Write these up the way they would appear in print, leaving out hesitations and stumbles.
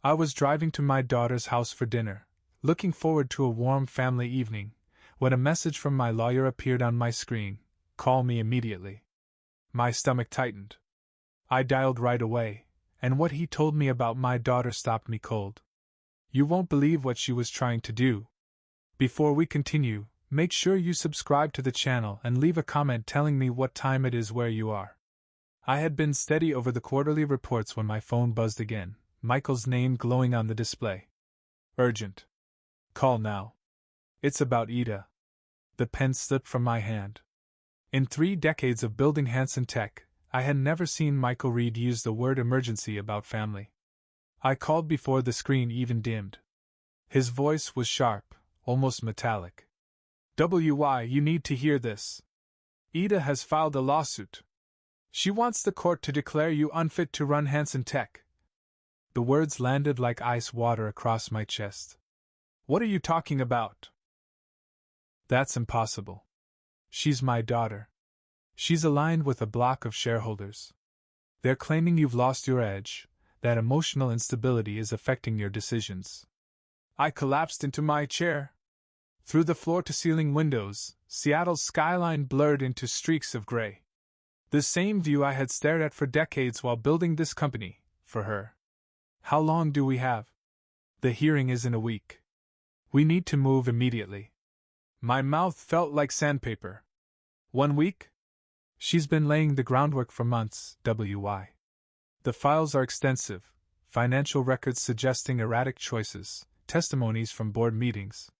I was driving to my daughter's house for dinner, looking forward to a warm family evening, when a message from my lawyer appeared on my screen. Call me immediately. My stomach tightened. I dialed right away, and what he told me about my daughter stopped me cold. You won't believe what she was trying to do. Before we continue, make sure you subscribe to the channel and leave a comment telling me what time it is where you are. I had been steady over the quarterly reports when my phone buzzed again, Michael's name glowing on the display. Urgent. Call now. It's about Ida. The pen slipped from my hand. In 3 decades of building Hanson Tech, I had never seen Michael Reed use the word emergency about family. I called before the screen even dimmed. His voice was sharp, almost metallic. "WY, you need to hear this. Ida has filed a lawsuit. She wants the court to declare you unfit to run Hanson Tech." The words landed like ice water across my chest. "What are you talking about?" "That's impossible. She's my daughter. She's aligned with a block of shareholders. They're claiming you've lost your edge, that emotional instability is affecting your decisions." I collapsed into my chair. Through the floor-to-ceiling windows, Seattle's skyline blurred into streaks of gray. The same view I had stared at for decades while building this company, for her. "How long do we have?" "The hearing is in a week. We need to move immediately." My mouth felt like sandpaper. 1 week? She's been laying the groundwork for months, WY. The files are extensive, financial records suggesting erratic choices, testimonies from board meetings.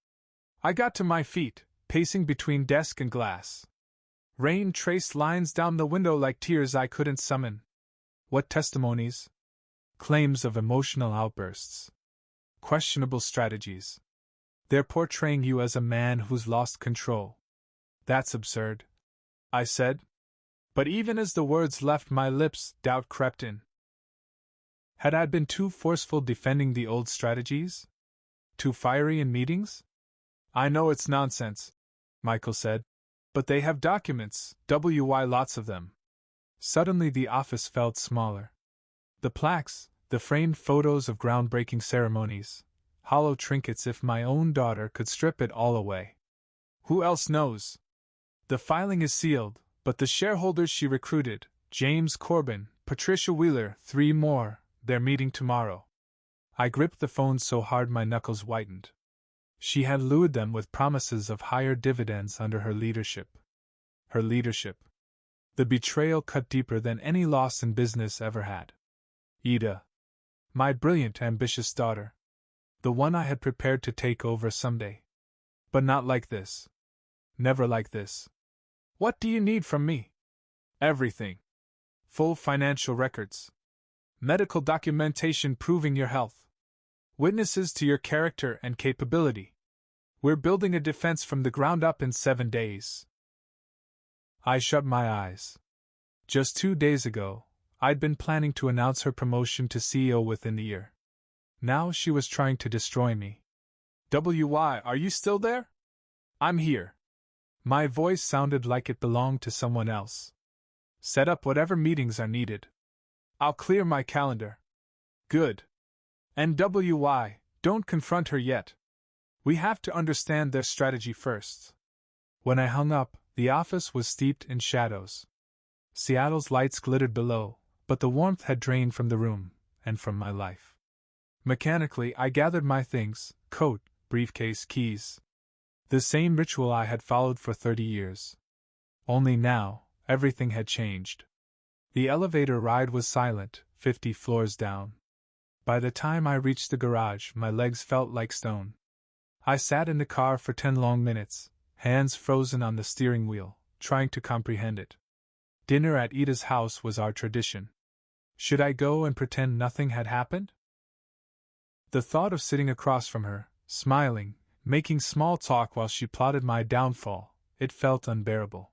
I got to my feet, pacing between desk and glass. Rain traced lines down the window like tears I couldn't summon. What testimonies? Claims of emotional outbursts. Questionable strategies. They're portraying you as a man who's lost control. That's absurd, I said. But even as the words left my lips, doubt crept in. Had I been too forceful defending the old strategies? Too fiery in meetings? "I know it's nonsense," Michael said. "But they have documents, WY, lots of them." Suddenly the office felt smaller. The plaques, the framed photos of groundbreaking ceremonies, hollow trinkets if my own daughter could strip it all away. Who else knows? The filing is sealed, but the shareholders she recruited, James Corbin, Patricia Wheeler, 3 more, they're meeting tomorrow. I gripped the phone so hard my knuckles whitened. She had lured them with promises of higher dividends under her leadership. Her leadership. The betrayal cut deeper than any loss in business ever had. Ida. My brilliant, ambitious daughter. The one I had prepared to take over someday. But not like this. Never like this. "What do you need from me?" "Everything. Full financial records. Medical documentation proving your health. Witnesses to your character and capability. We're building a defense from the ground up in 7 days." I shut my eyes. Just 2 days ago, I'd been planning to announce her promotion to CEO within the year. Now she was trying to destroy me. "WY, are you still there?" "I'm here." My voice sounded like it belonged to someone else. "Set up whatever meetings are needed. I'll clear my calendar." "Good. And WY, don't confront her yet. We have to understand their strategy first." When I hung up, the office was steeped in shadows. Seattle's lights glittered below, but the warmth had drained from the room, and from my life. Mechanically, I gathered my things: coat, briefcase, keys. The same ritual I had followed for 30 years. Only now, everything had changed. The elevator ride was silent, 50 floors down. By the time I reached the garage, my legs felt like stone. I sat in the car for 10 long minutes, hands frozen on the steering wheel, trying to comprehend it. Dinner at Ida's house was our tradition. Should I go and pretend nothing had happened? The thought of sitting across from her, smiling, making small talk while she plotted my downfall, it felt unbearable.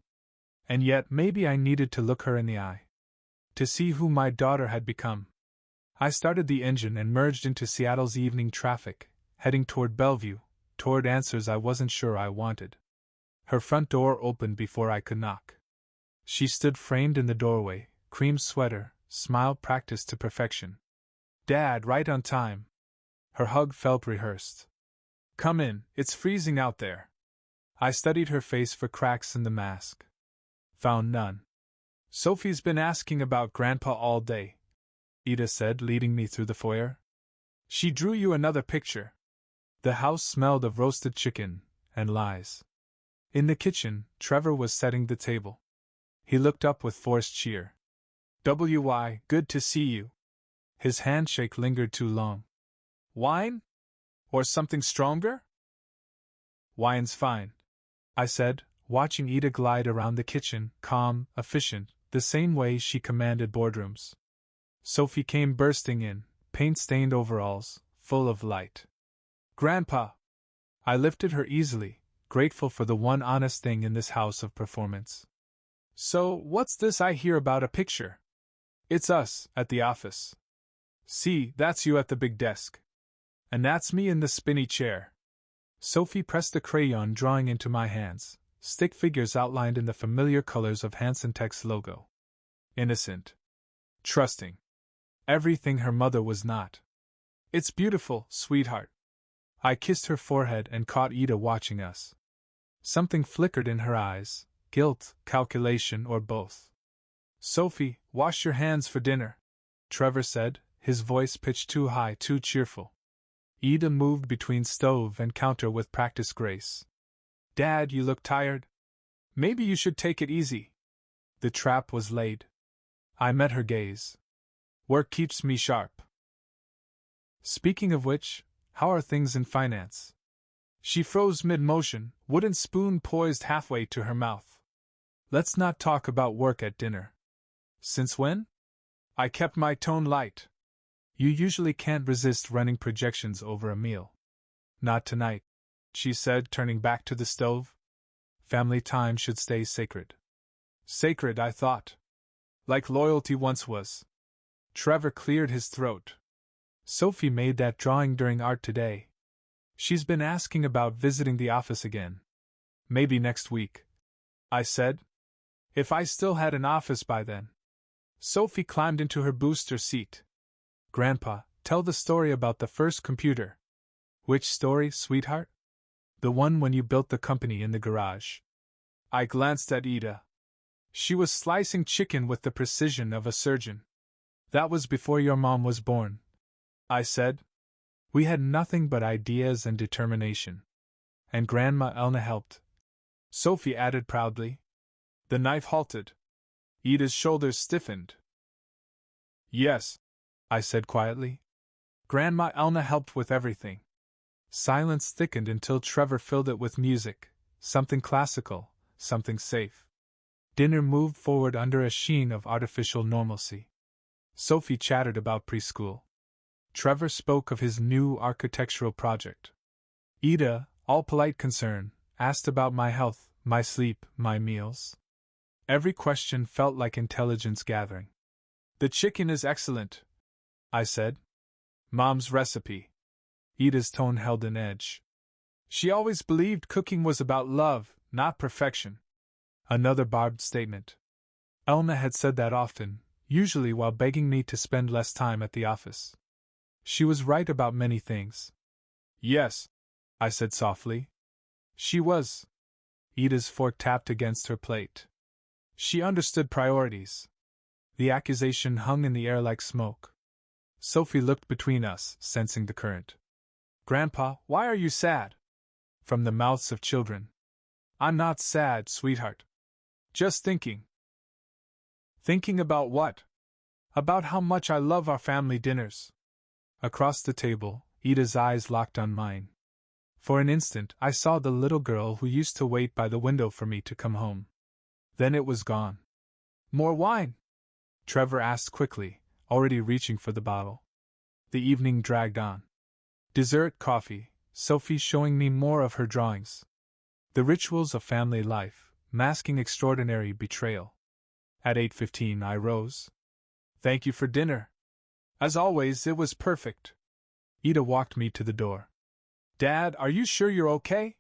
And yet maybe I needed to look her in the eye. To see who my daughter had become. I started the engine and merged into Seattle's evening traffic, heading toward Bellevue, toward answers I wasn't sure I wanted. Her front door opened before I could knock. She stood framed in the doorway, cream sweater, smile practiced to perfection. "Dad, right on time," Her hug felt rehearsed. Come in, it's freezing out there. I studied her face for cracks in the mask. Found none. Sophie's been asking about Grandpa all day, Ida said, leading me through the foyer. She drew you another picture. The house smelled of roasted chicken and lies. In the kitchen, Trevor was setting the table. He looked up with forced cheer. "W.Y., good to see you." His handshake lingered too long. "Wine? Or something stronger?" "Wine's fine," I said, watching Ida glide around the kitchen, calm, efficient, the same way she commanded boardrooms. Sophie came bursting in, paint-stained overalls, full of light. "Grandpa!" I lifted her easily, grateful for the one honest thing in this house of performance. "So, what's this I hear about a picture?" "It's us, at the office. See, that's you at the big desk. And that's me in the spinny chair." Sophie pressed the crayon drawing into my hands, stick figures outlined in the familiar colors of Hansen Tech's logo. Innocent. Trusting. Everything her mother was not. "It's beautiful, sweetheart." I kissed her forehead and caught Ida watching us. Something flickered in her eyes, guilt, calculation, or both. "Sophie, wash your hands for dinner," Trevor said, his voice pitched too high, too cheerful. Ida moved between stove and counter with practiced grace. "Dad, you look tired. Maybe you should take it easy." The trap was laid. I met her gaze. "Work keeps me sharp." "Speaking of which, how are things in finance?" She froze mid-motion, wooden spoon poised halfway to her mouth. "Let's not talk about work at dinner." "Since when?" I kept my tone light. "You usually can't resist running projections over a meal." "Not tonight," she said, turning back to the stove. "Family time should stay sacred." Sacred, I thought. Like loyalty once was. Trevor cleared his throat. "Sophie made that drawing during art today. She's been asking about visiting the office again. Maybe next week," I said. "If I still had an office by then." Sophie climbed into her booster seat. "Grandpa, tell the story about the first computer." "Which story, sweetheart?" "The one when you built the company in the garage." I glanced at Ida. She was slicing chicken with the precision of a surgeon. "That was before your mom was born," I said. "We had nothing but ideas and determination. And Grandma Elna helped," Sophie added proudly. The knife halted. Ida's shoulders stiffened. "Yes," I said quietly. "Grandma Elna helped with everything." Silence thickened until Trevor filled it with music, something classical, something safe. Dinner moved forward under a sheen of artificial normalcy. Sophie chattered about preschool. Trevor spoke of his new architectural project. Ida, all polite concern, asked about my health, my sleep, my meals. Every question felt like intelligence gathering. "The chicken is excellent," I said. "Mom's recipe." Ida's tone held an edge. "She always believed cooking was about love, not perfection." Another barbed statement. Elna had said that often, usually while begging me to spend less time at the office. She was right about many things. "Yes," I said softly. "She was." Ida's fork tapped against her plate. "She understood priorities." The accusation hung in the air like smoke. Sophie looked between us, sensing the current. "Grandpa, why are you sad?" From the mouths of children. "I'm not sad, sweetheart. Just thinking." "Thinking about what?" "About how much I love our family dinners." Across the table, Ida's eyes locked on mine. For an instant, I saw the little girl who used to wait by the window for me to come home. Then it was gone. "More wine?" Trevor asked quickly, already reaching for the bottle. The evening dragged on. Dessert, coffee, Sophie showing me more of her drawings. The rituals of family life, masking extraordinary betrayal. At 8:15 I rose. "Thank you for dinner. As always, it was perfect." Ida walked me to the door. "Dad, are you sure you're okay?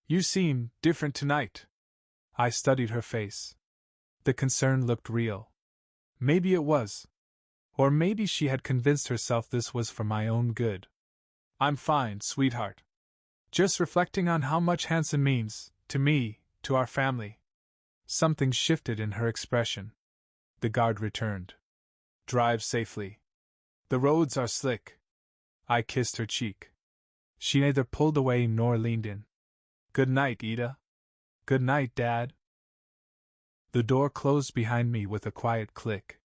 You seem different tonight." I studied her face. The concern looked real. Maybe it was. Or maybe she had convinced herself this was for my own good. I'm fine, sweetheart. Just reflecting on how much Hanson means, to me, to our family. Something shifted in her expression. The guard returned. Drive safely. The roads are slick. I kissed her cheek. She neither pulled away nor leaned in. Good night, Ida. Good night, Dad. The door closed behind me with a quiet click.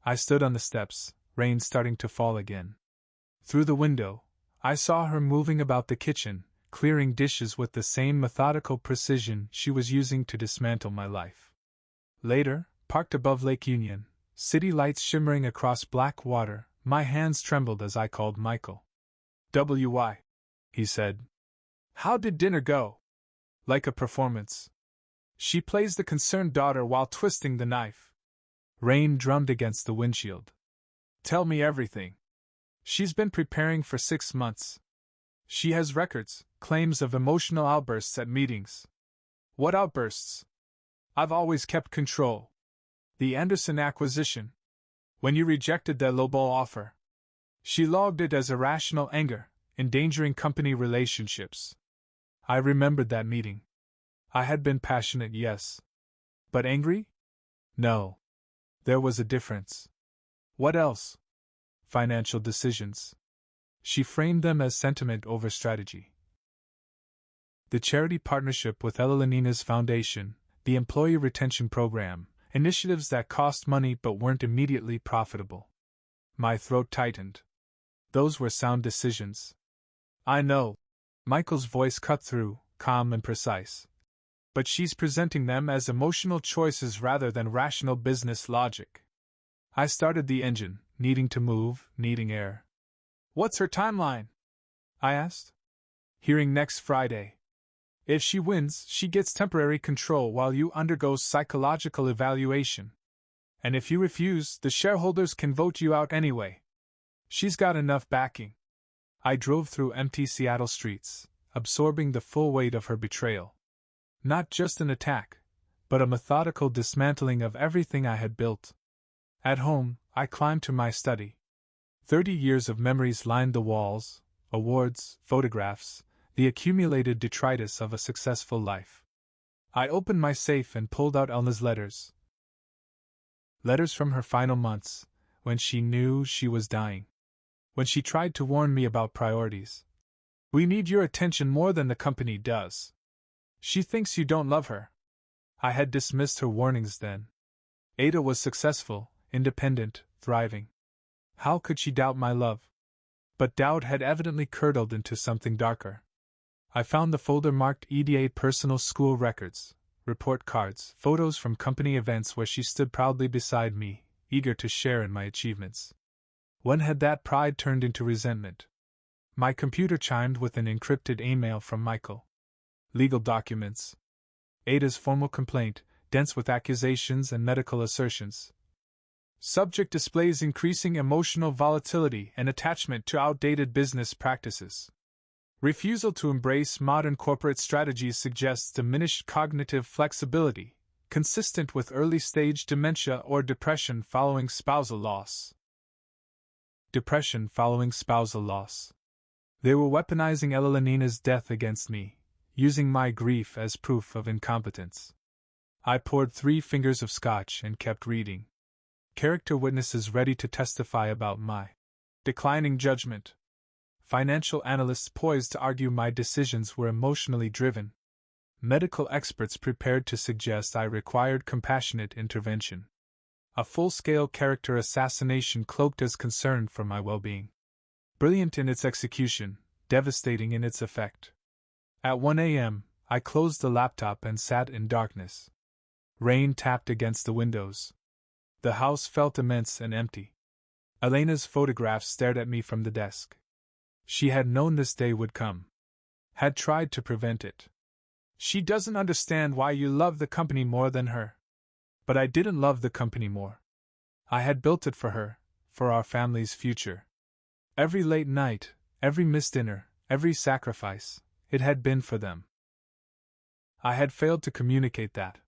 I stood on the steps, rain starting to fall again. Through the window, I saw her moving about the kitchen, clearing dishes with the same methodical precision she was using to dismantle my life. Later, parked above Lake Union, city lights shimmering across black water, my hands trembled as I called Michael. "W.Y.," he said. "How did dinner go?" "Like a performance. She plays the concerned daughter while twisting the knife." Rain drummed against the windshield. "Tell me everything." "She's been preparing for 6 months. She has records, claims of emotional outbursts at meetings." "What outbursts?" "I've always kept control. The Anderson acquisition. When you rejected the lowball offer. She logged it as irrational anger, endangering company relationships." I remembered that meeting. I had been passionate, yes. But angry? No. There was a difference. What else? Financial decisions. She framed them as sentiment over strategy. The charity partnership with Ella Lenina's foundation, the employee retention program, initiatives that cost money but weren't immediately profitable. My throat tightened. Those were sound decisions. "I know." Michael's voice cut through, calm and precise. "But she's presenting them as emotional choices rather than rational business logic." I started the engine, needing to move, needing air. "What's her timeline?" I asked. "Hearing next Friday. If she wins, she gets temporary control while you undergo psychological evaluation. And if you refuse, the shareholders can vote you out anyway. She's got enough backing." I drove through empty Seattle streets, absorbing the full weight of her betrayal. Not just an attack, but a methodical dismantling of everything I had built. At home, I climbed to my study. 30 years of memories lined the walls, awards, photographs, the accumulated detritus of a successful life. I opened my safe and pulled out Elna's letters. Letters from her final months, when she knew she was dying. When she tried to warn me about priorities. "We need your attention more than the company does. She thinks you don't love her." I had dismissed her warnings then. Ada was successful, independent, thriving. How could she doubt my love? But doubt had evidently curdled into something darker. I found the folder marked EDA personal school records, report cards, photos from company events where she stood proudly beside me, eager to share in my achievements. When had that pride turned into resentment? My computer chimed with an encrypted email from Michael. Legal documents. Ada's formal complaint, dense with accusations and medical assertions. Subject displays increasing emotional volatility and attachment to outdated business practices. Refusal to embrace modern corporate strategies suggests diminished cognitive flexibility, consistent with early-stage dementia or depression following spousal loss. Depression following spousal loss. They were weaponizing Ella Lenina's death against me, using my grief as proof of incompetence. I poured 3 fingers of scotch and kept reading. Character witnesses ready to testify about my declining judgment. Financial analysts poised to argue my decisions were emotionally driven. Medical experts prepared to suggest I required compassionate intervention. A full-scale character assassination cloaked as concern for my well-being. Brilliant in its execution, devastating in its effect. At 1 a.m., I closed the laptop and sat in darkness. Rain tapped against the windows. The house felt immense and empty. Elena's photographs stared at me from the desk. She had known this day would come. Had tried to prevent it. "She doesn't understand why you love the company more than her." But I didn't love the company more. I had built it for her, for our family's future. Every late night, every missed dinner, every sacrifice, it had been for them. I had failed to communicate that.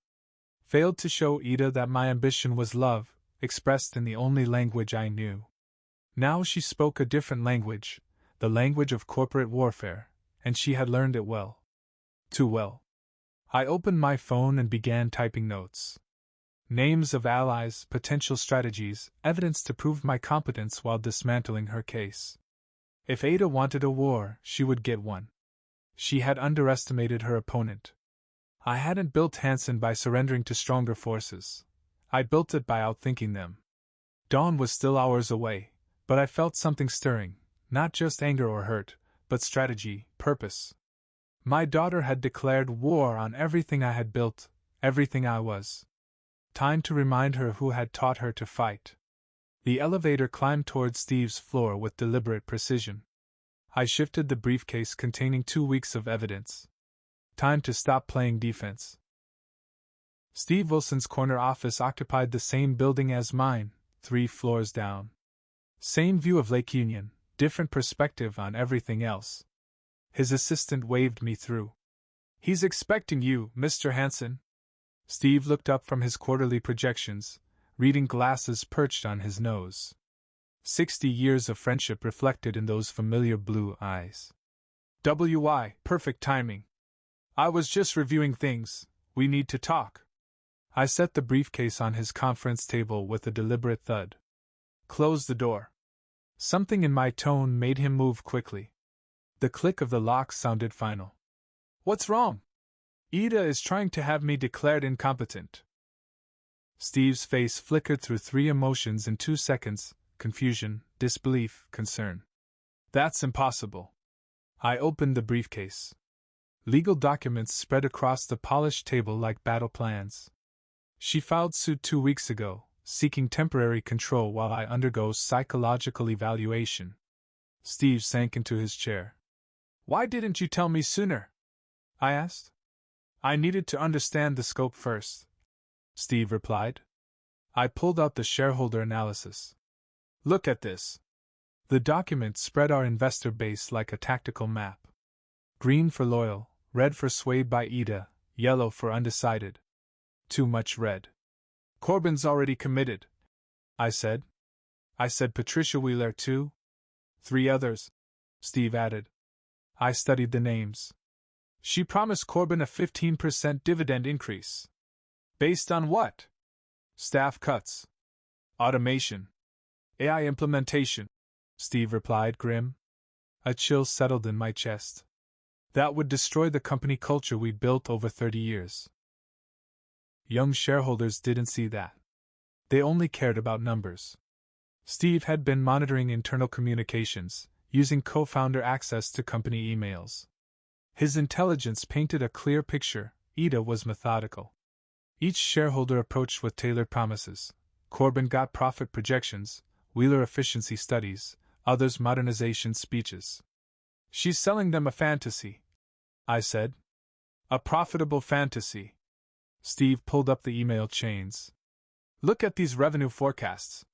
Failed to show Ida that my ambition was love, expressed in the only language I knew. Now she spoke a different language, the language of corporate warfare, and she had learned it well. Too well. I opened my phone and began typing notes. Names of allies, potential strategies, evidence to prove my competence while dismantling her case. If Ada wanted a war, she would get one. She had underestimated her opponent. I hadn't built Hansen by surrendering to stronger forces. I built it by outthinking them. Dawn was still hours away, but I felt something stirring, not just anger or hurt, but strategy, purpose. My daughter had declared war on everything I had built, everything I was. Time to remind her who had taught her to fight. The elevator climbed toward Steve's floor with deliberate precision. I shifted the briefcase containing 2 weeks of evidence. Time to stop playing defense. Steve Wilson's corner office occupied the same building as mine, 3 floors down. Same view of Lake Union, different perspective on everything else. His assistant waved me through. "He's expecting you, Mr. Hansen." Steve looked up from his quarterly projections, reading glasses perched on his nose. 60 years of friendship reflected in those familiar blue eyes. "WI, perfect timing. I was just reviewing things. We need to talk." I set the briefcase on his conference table with a deliberate thud. "Close the door." Something in my tone made him move quickly. The click of the lock sounded final. "What's wrong?" "Ida is trying to have me declared incompetent." Steve's face flickered through 3 emotions in 2 seconds: confusion, disbelief, concern. "That's impossible." I opened the briefcase. Legal documents spread across the polished table like battle plans. She filed suit 2 weeks ago, seeking temporary control while I undergo psychological evaluation. Steve sank into his chair. "Why didn't you tell me sooner?" I asked. "I needed to understand the scope first," Steve replied. I pulled out the shareholder analysis. "Look at this." The document spread our investor base like a tactical map. Green for loyal, red for swayed by Ida, yellow for undecided. Too much red. "Corbin's already committed," I said. "I said Patricia Wheeler too?" 3 others, Steve added. I studied the names. "She promised Corbin a 15% dividend increase." "Based on what?" "Staff cuts. Automation. AI implementation," Steve replied, grim. A chill settled in my chest. That would destroy the company culture we'd built over 30 years. Young shareholders didn't see that. They only cared about numbers. Steve had been monitoring internal communications, using co-founder access to company emails. His intelligence painted a clear picture. Ida was methodical. Each shareholder approached with tailored promises. Corbin got profit projections, Wheeler efficiency studies, others modernization speeches. "She's selling them a fantasy," I said. "A profitable fantasy." Steve pulled up the email chains. "Look at these revenue forecasts.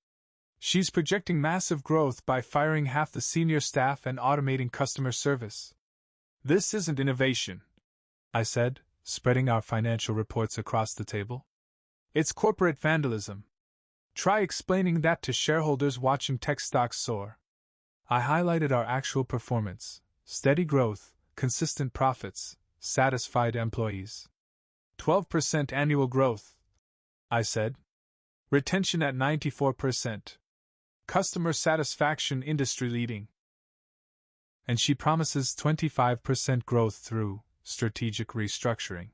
She's projecting massive growth by firing half the senior staff and automating customer service." "This isn't innovation," I said, spreading our financial reports across the table. "It's corporate vandalism. Try explaining that to shareholders watching tech stocks soar." I highlighted our actual performance: steady growth, consistent profits, satisfied employees. 12% annual growth, I said. Retention at 94%. Customer satisfaction industry leading. And she promises 25% growth through strategic restructuring.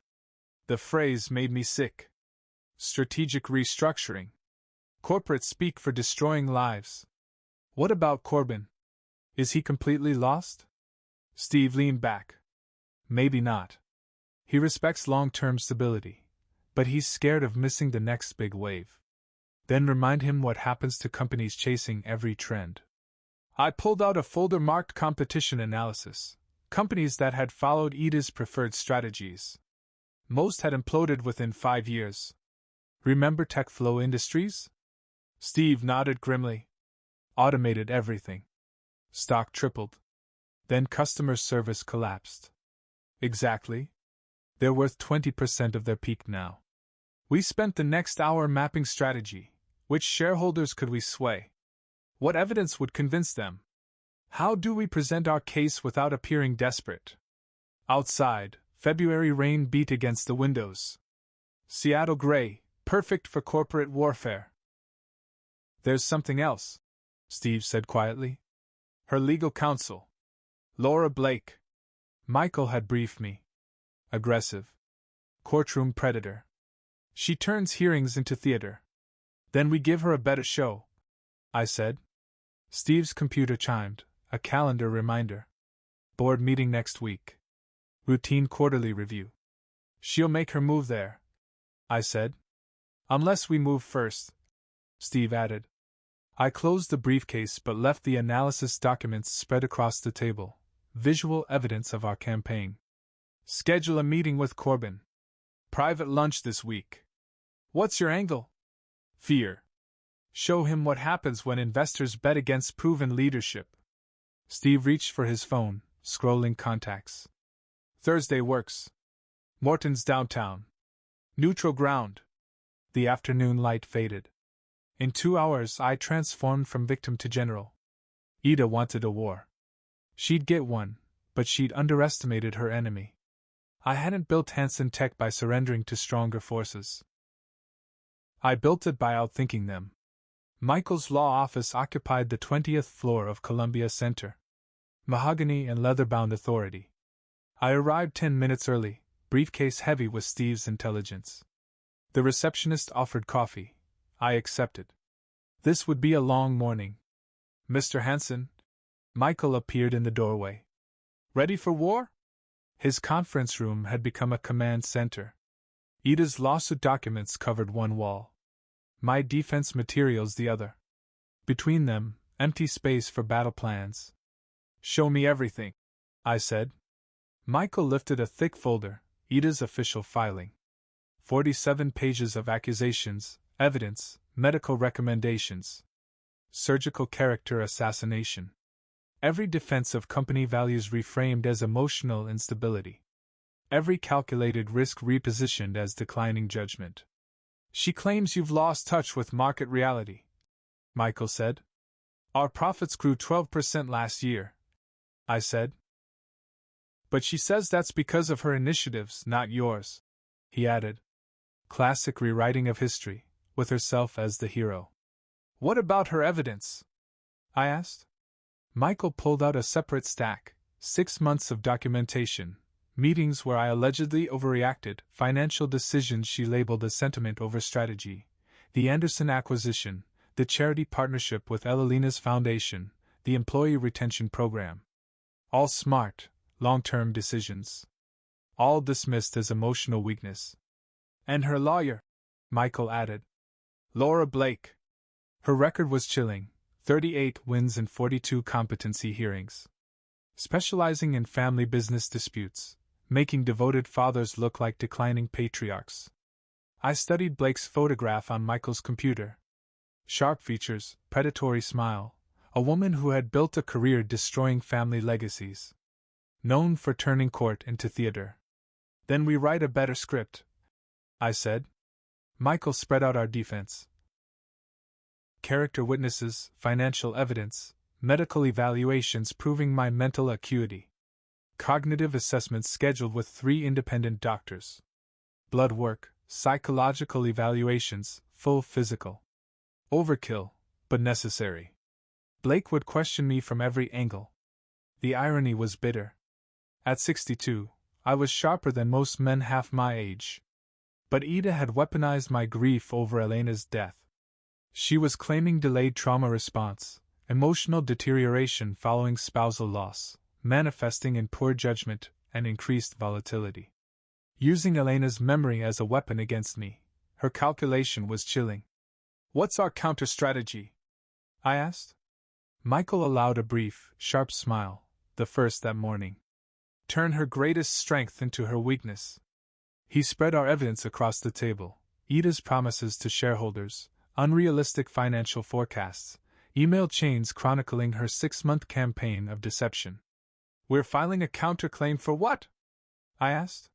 The phrase made me sick. Strategic restructuring. Corporate speak for destroying lives. What about Corbin? Is he completely lost? Steve leaned back. Maybe not. He respects long-term stability, but he's scared of missing the next big wave. Then remind him what happens to companies chasing every trend. I pulled out a folder marked competition analysis. Companies that had followed Ida's preferred strategies. Most had imploded within 5 years. Remember TechFlow Industries? Steve nodded grimly. Automated everything. Stock tripled. Then customer service collapsed. Exactly. They're worth 20% of their peak now. We spent the next hour mapping strategy. Which shareholders could we sway? What evidence would convince them? How do we present our case without appearing desperate? Outside, February rain beat against the windows. Seattle gray, perfect for corporate warfare. There's something else, Steve said quietly. Her legal counsel. Laura Blake. Michael had briefed me. Aggressive. Courtroom predator. She turns hearings into theater. Then we give her a better show, I said. Steve's computer chimed, a calendar reminder. Board meeting next week. Routine quarterly review. She'll make her move there, I said. Unless we move first, Steve added. I closed the briefcase but left the analysis documents spread across the table, visual evidence of our campaign. Schedule a meeting with Corbin. Private lunch this week. What's your angle? Fear. Show him what happens when investors bet against proven leadership. Steve reached for his phone, scrolling contacts. Thursday works. Morton's downtown. Neutral ground. The afternoon light faded. In 2 hours I transformed from victim to general. Ida wanted a war. She'd get one, but she'd underestimated her enemy. I hadn't built Hansen Tech by surrendering to stronger forces. I built it by outthinking them. Michael's law office occupied the 20th floor of Columbia Center. Mahogany and leather-bound authority. I arrived 10 minutes early, briefcase heavy with Steve's intelligence. The receptionist offered coffee. I accepted. This would be a long morning. Mr. Hansen? Michael appeared in the doorway. Ready for war? His conference room had become a command center. Ida's lawsuit documents covered one wall. My defense materials the other. Between them, empty space for battle plans. Show me everything, I said. Michael lifted a thick folder, Ida's official filing. 47 pages of accusations, evidence, medical recommendations. Surgical character assassination. Every defense of company values reframed as emotional instability. Every calculated risk repositioned as declining judgment. She claims you've lost touch with market reality, Michael said. Our profits grew 12% last year, I said. But she says that's because of her initiatives, not yours, he added. Classic rewriting of history, with herself as the hero. What about her evidence? I asked. Michael pulled out a separate stack, 6 months of documentation, meetings where I allegedly overreacted, financial decisions she labeled as sentiment over strategy, the Anderson acquisition, the charity partnership with Elalina's foundation, the employee retention program. All smart, long-term decisions. All dismissed as emotional weakness. And her lawyer, Michael added. Laura Blake. Her record was chilling, 38 wins and 42 competency hearings. Specializing in family business disputes, making devoted fathers look like declining patriarchs. I studied Blake's photograph on Michael's computer. Sharp features, predatory smile, a woman who had built a career destroying family legacies. Known for turning court into theater. Then we write a better script, I said. Michael spread out our defense. Character witnesses, financial evidence, medical evaluations proving my mental acuity. Cognitive assessments scheduled with 3 independent doctors. Blood work, psychological evaluations, full physical. Overkill, but necessary. Blake would question me from every angle. The irony was bitter. At 62, I was sharper than most men half my age. But Ida had weaponized my grief over Elena's death. She was claiming delayed trauma response, emotional deterioration following spousal loss, manifesting in poor judgment and increased volatility. Using Elena's memory as a weapon against me, her calculation was chilling. What's our counter-strategy? I asked. Michael allowed a brief, sharp smile, the first that morning. Turn her greatest strength into her weakness. He spread our evidence across the table, Ida's promises to shareholders, unrealistic financial forecasts, email chains chronicling her 6-month campaign of deception. We're filing a counterclaim for what? I asked.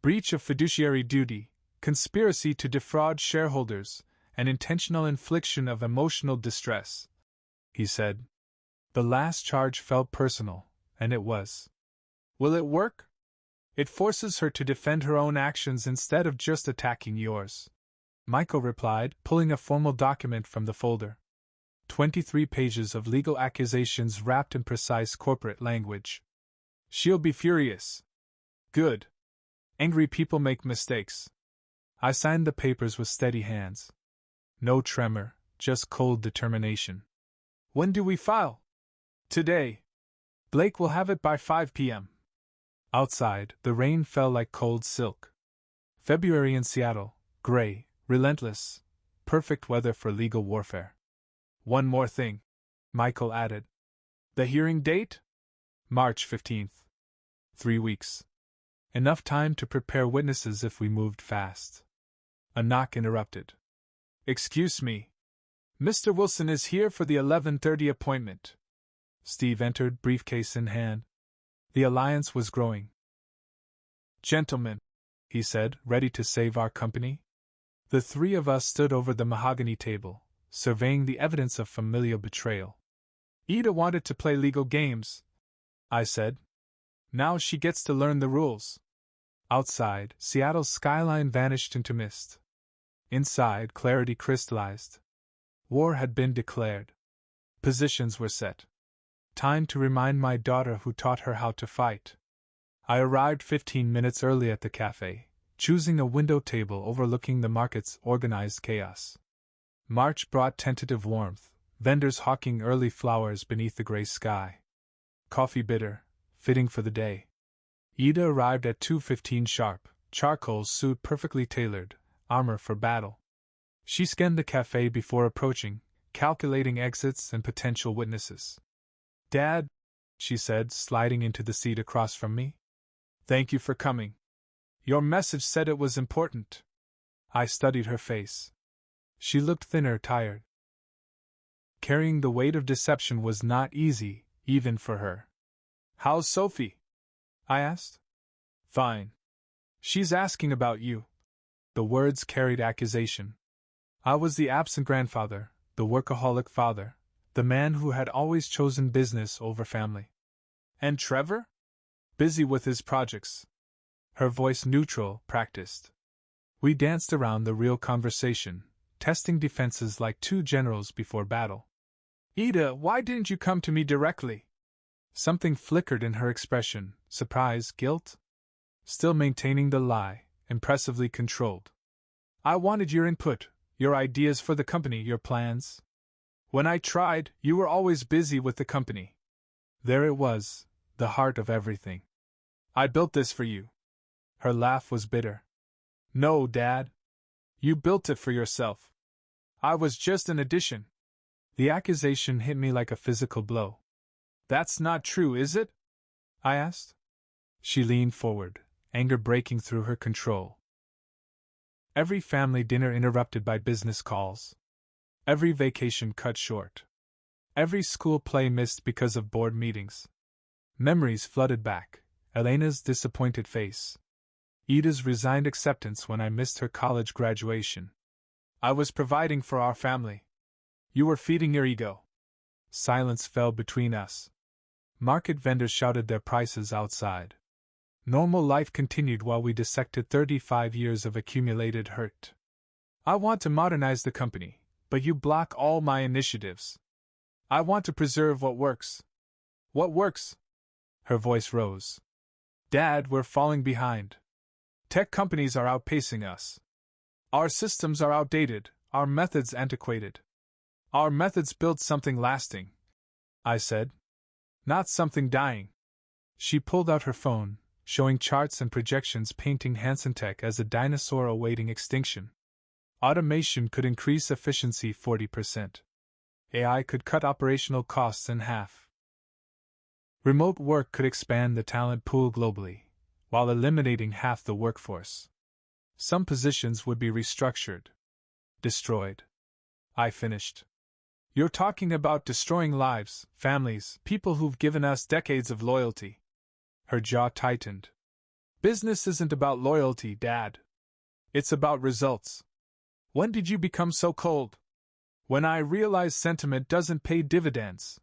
Breach of fiduciary duty, conspiracy to defraud shareholders, and intentional infliction of emotional distress, he said. The last charge felt personal, and it was. Will it work? It forces her to defend her own actions instead of just attacking yours. Michael replied, pulling a formal document from the folder. 23 pages of legal accusations wrapped in precise corporate language. She'll be furious. Good. Angry people make mistakes. I signed the papers with steady hands. No tremor, just cold determination. When do we file? Today. Blake will have it by 5 p.m. Outside, the rain fell like cold silk. February in Seattle, gray, relentless, perfect weather for legal warfare. One more thing, Michael added. The hearing date? March 15th. 3 weeks. Enough time to prepare witnesses if we moved fast. A knock interrupted. Excuse me. Mr. Wilson is here for the 11:30 appointment. Steve entered, briefcase in hand. The alliance was growing. Gentlemen, he said, ready to save our company. The three of us stood over the mahogany table, surveying the evidence of familial betrayal. Ida wanted to play legal games, I said. Now she gets to learn the rules. Outside, Seattle's skyline vanished into mist. Inside, clarity crystallized. War had been declared. Positions were set. Time to remind my daughter who taught her how to fight. I arrived 15 minutes early at the cafe, choosing a window table overlooking the market's organized chaos. March brought tentative warmth, vendors hawking early flowers beneath the gray sky. Coffee bitter, fitting for the day. Ida arrived at 2:15 sharp, charcoal suit perfectly tailored, armor for battle. She scanned the cafe before approaching, calculating exits and potential witnesses. Dad, she said, sliding into the seat across from me. Thank you for coming. Your message said it was important. I studied her face. She looked thinner, tired. Carrying the weight of deception was not easy, even for her. How's Sophie? I asked. Fine. She's asking about you. The words carried accusation. I was the absent grandfather, the workaholic father, the man who had always chosen business over family. And Trevor? Busy with his projects. Her voice neutral, practiced. We danced around the real conversation, testing defenses like two generals before battle. Ida, why didn't you come to me directly? Something flickered in her expression, surprise, guilt? Still maintaining the lie, impressively controlled. I wanted your input, your ideas for the company, your plans. When I tried, you were always busy with the company. There it was, the heart of everything. I built this for you. Her laugh was bitter. No, Dad. You built it for yourself. I was just an addition. The accusation hit me like a physical blow. That's not true, is it? I asked. She leaned forward, anger breaking through her control. Every family dinner interrupted by business calls. Every vacation cut short. Every school play missed because of board meetings. Memories flooded back, Elena's disappointed face. Ida's resigned acceptance when I missed her college graduation. I was providing for our family. You were feeding your ego. Silence fell between us. Market vendors shouted their prices outside. Normal life continued while we dissected 35 years of accumulated hurt. I want to modernize the company, but you block all my initiatives. I want to preserve what works. What works? Her voice rose. Dad, we're falling behind. Tech companies are outpacing us. Our systems are outdated, our methods antiquated. Our methods build something lasting, I said. Not something dying. She pulled out her phone, showing charts and projections painting Hansen Tech as a dinosaur awaiting extinction. Automation could increase efficiency 40%. AI could cut operational costs in half. Remote work could expand the talent pool globally, while eliminating half the workforce. Some positions would be restructured. Destroyed. I finished. You're talking about destroying lives, families, people who've given us decades of loyalty. Her jaw tightened. Business isn't about loyalty, Dad. It's about results. When did you become so cold? When I realized sentiment doesn't pay dividends.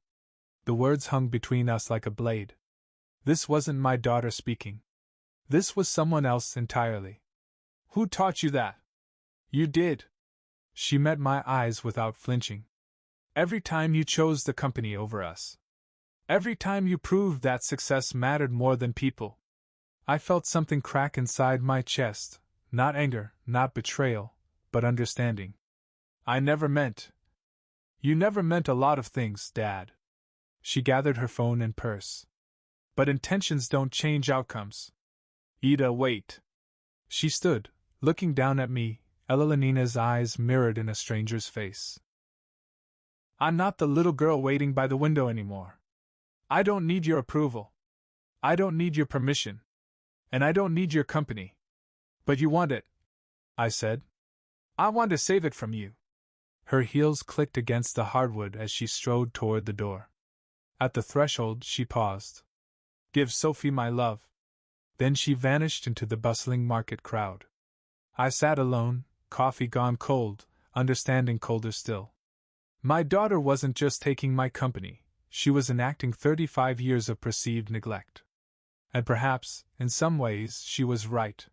The words hung between us like a blade. This wasn't my daughter speaking. This was someone else entirely. Who taught you that? You did. She met my eyes without flinching. Every time you chose the company over us. Every time you proved that success mattered more than people. I felt something crack inside my chest, not anger, not betrayal, but understanding. I never meant. You never meant a lot of things, Dad. She gathered her phone and purse. But intentions don't change outcomes. Ida, wait. She stood, looking down at me, Elenina's eyes mirrored in a stranger's face. I'm not the little girl waiting by the window anymore. I don't need your approval. I don't need your permission. And I don't need your company. But you want it, I said. I want to save it from you. Her heels clicked against the hardwood as she strode toward the door. At the threshold, she paused. Give Sophie my love. Then she vanished into the bustling market crowd. I sat alone, coffee gone cold, understanding colder still. My daughter wasn't just taking my company, she was enacting 35 years of perceived neglect. And perhaps, in some ways, she was right.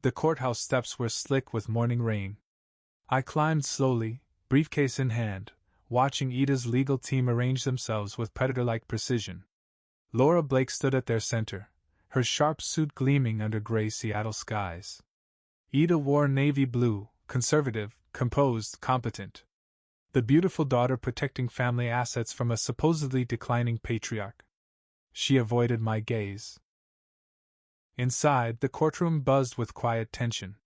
The courthouse steps were slick with morning rain. I climbed slowly, briefcase in hand, watching Ida's legal team arrange themselves with predator-like precision. Laura Blake stood at their center, her sharp suit gleaming under gray Seattle skies. Ida wore navy blue, conservative, composed, competent. The beautiful daughter protecting family assets from a supposedly declining patriarch. She avoided my gaze. Inside, the courtroom buzzed with quiet tension.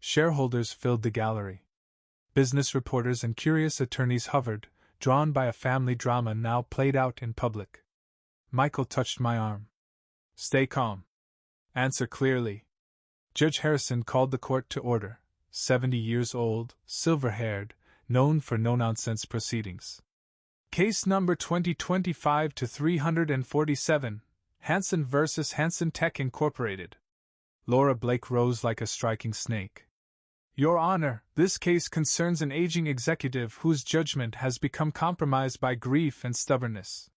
Shareholders filled the gallery. Business reporters and curious attorneys hovered, drawn by a family drama now played out in public. Michael touched my arm. Stay calm. Answer clearly. Judge Harrison called the court to order, 70 years old, silver-haired, known for no-nonsense proceedings. Case number 2025-347, Hansen vs. Hansen Tech Incorporated. Laura Blake rose like a striking snake. Your Honor, this case concerns an aging executive whose judgment has become compromised by grief and stubbornness.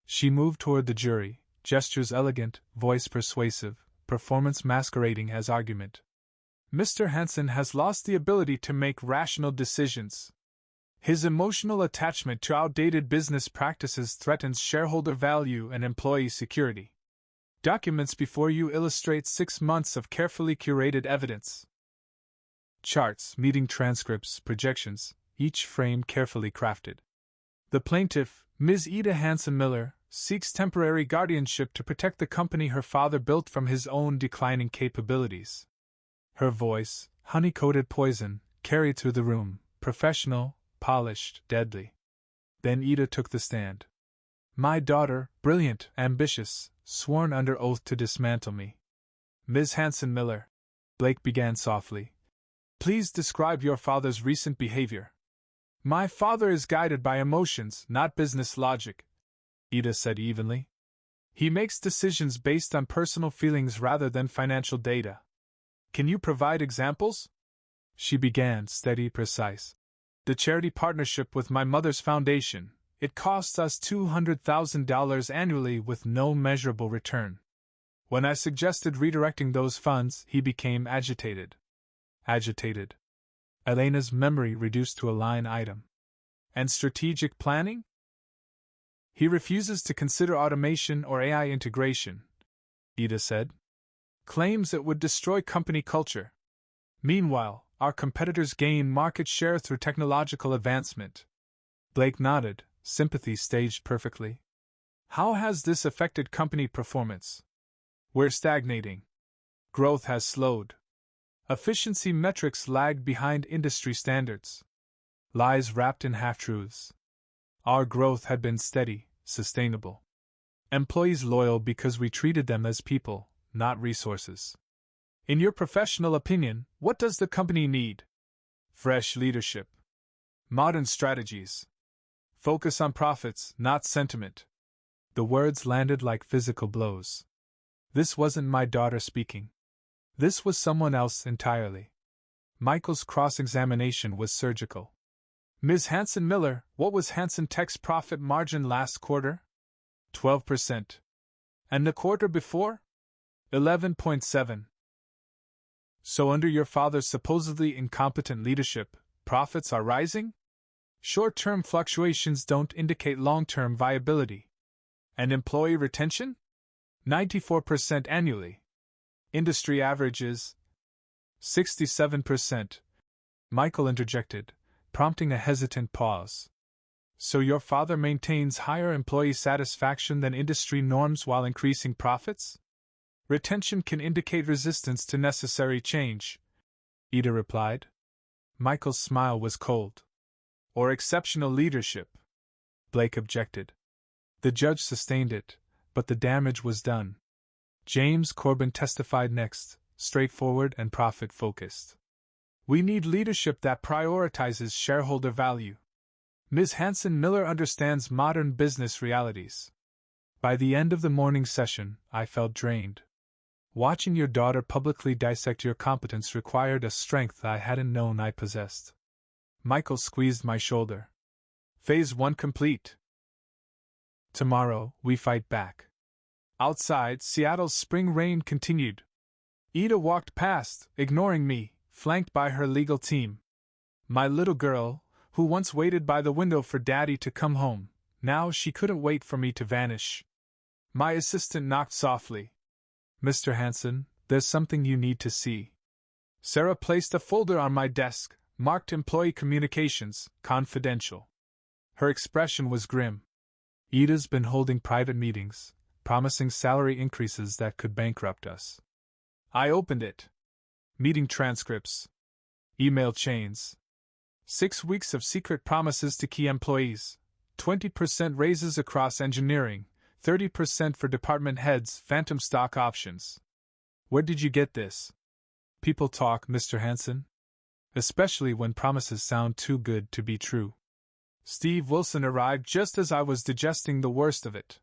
She moved toward the jury, gestures elegant, voice persuasive, performance masquerading as argument. Mr. Hansen has lost the ability to make rational decisions. His emotional attachment to outdated business practices threatens shareholder value and employee security. Documents before you illustrate 6 months of carefully curated evidence. Charts, meeting transcripts, projections, each frame carefully crafted. The plaintiff, Ms. Ida Hansen Miller, seeks temporary guardianship to protect the company her father built from his own declining capabilities. Her voice, honey-coated poison, carried through the room, professional, polished, deadly. Then Ida took the stand. My daughter, brilliant, ambitious, sworn under oath to dismantle me. Ms. Hansen Miller, Blake began softly. Please describe your father's recent behavior. My father is guided by emotions, not business logic, Ida said evenly. He makes decisions based on personal feelings rather than financial data. Can you provide examples? She began, steady, precise. The charity partnership with my mother's foundation, it costs us $200,000 annually with no measurable return. When I suggested redirecting those funds, he became agitated. Agitated. Elena's memory reduced to a line item. And strategic planning? He refuses to consider automation or AI integration, Ida said. Claims it would destroy company culture. Meanwhile, our competitors gain market share through technological advancement. Blake nodded, sympathy staged perfectly. How has this affected company performance? We're stagnating. Growth has slowed. Efficiency metrics lagged behind industry standards. Lies wrapped in half-truths. Our growth had been steady, sustainable. Employees loyal because we treated them as people, not resources. In your professional opinion, what does the company need? Fresh leadership. Modern strategies. Focus on profits, not sentiment. The words landed like physical blows. This wasn't my daughter speaking. This was someone else entirely. Michael's cross-examination was surgical. Ms. Hansen Miller, what was Hansen Tech's profit margin last quarter? 12%. And the quarter before? 11.7. So under your father's supposedly incompetent leadership, profits are rising? Short-term fluctuations don't indicate long-term viability. And employee retention? 94% annually. Industry average is 67%. Michael interjected, prompting a hesitant pause. So your father maintains higher employee satisfaction than industry norms while increasing profits? Retention can indicate resistance to necessary change, Ida replied. Michael's smile was cold. Or exceptional leadership, Blake objected. The judge sustained it, but the damage was done. James Corbin testified next, straightforward and profit-focused. We need leadership that prioritizes shareholder value. Ms. Hanson Miller understands modern business realities. By the end of the morning session, I felt drained. Watching your daughter publicly dissect your competence required a strength I hadn't known I possessed. Michael squeezed my shoulder. Phase 1 complete. Tomorrow, we fight back. Outside, Seattle's spring rain continued. Ida walked past, ignoring me, flanked by her legal team. My little girl, who once waited by the window for Daddy to come home, now she couldn't wait for me to vanish. My assistant knocked softly. Mr. Hanson, there's something you need to see. Sarah placed a folder on my desk, marked Employee Communications, Confidential. Her expression was grim. Ida's been holding private meetings, promising salary increases that could bankrupt us. I opened it. Meeting transcripts. Email chains. 6 weeks of secret promises to key employees. 20% raises across engineering. 30% for department heads, phantom stock options. Where did you get this? People talk, Mr. Hanson. Especially when promises sound too good to be true. Steve Wilson arrived just as I was digesting the worst of it.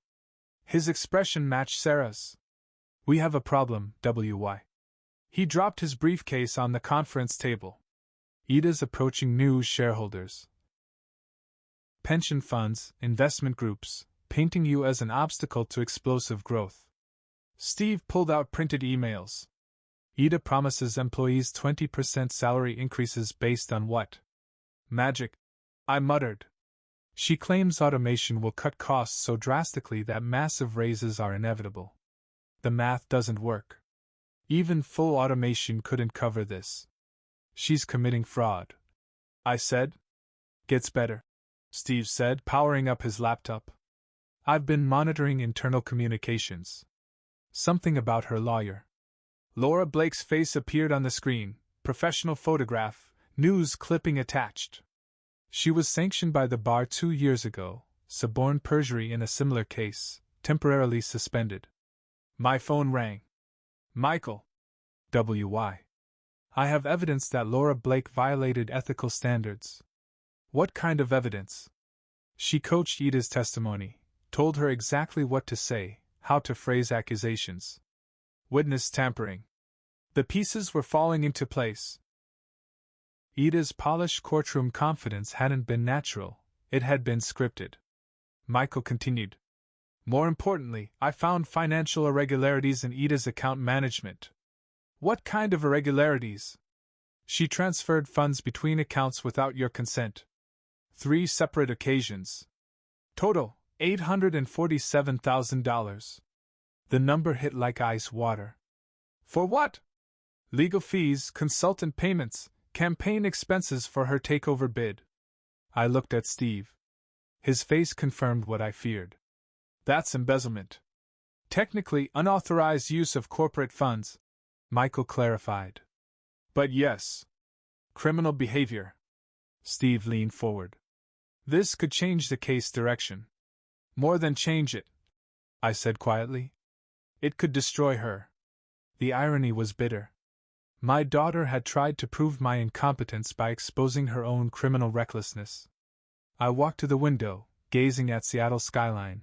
His expression matched Sarah's. We have a problem, W.Y. He dropped his briefcase on the conference table. Ida's approaching new shareholders. Pension funds, investment groups, painting you as an obstacle to explosive growth. Steve pulled out printed emails. Ida promises employees 20% salary increases based on what? Magic, I muttered. She claims automation will cut costs so drastically that massive raises are inevitable. The math doesn't work. Even full automation couldn't cover this. She's committing fraud. I said. Gets better, Steve said, powering up his laptop. I've been monitoring internal communications. Something about her lawyer. Laura Blake's face appeared on the screen, professional photograph, news clipping attached. She was sanctioned by the bar 2 years ago, suborned perjury in a similar case, temporarily suspended. My phone rang. Michael. W.Y. I have evidence that Laura Blake violated ethical standards. What kind of evidence? She coached Ida's testimony, told her exactly what to say, how to phrase accusations. Witness tampering. The pieces were falling into place. Ida's polished courtroom confidence hadn't been natural, it had been scripted. Michael continued. More importantly, I found financial irregularities in Ida's account management. What kind of irregularities? She transferred funds between accounts without your consent. 3 separate occasions. Total, $847,000. The number hit like ice water. For what? Legal fees, consultant payments, campaign expenses for her takeover bid. I looked at Steve. His face confirmed what I feared. That's embezzlement. Technically unauthorized use of corporate funds, Michael clarified. But yes. Criminal behavior. Steve leaned forward. This could change the case direction. More than change it, I said quietly. It could destroy her. The irony was bitter. My daughter had tried to prove my incompetence by exposing her own criminal recklessness. I walked to the window, gazing at Seattle's skyline.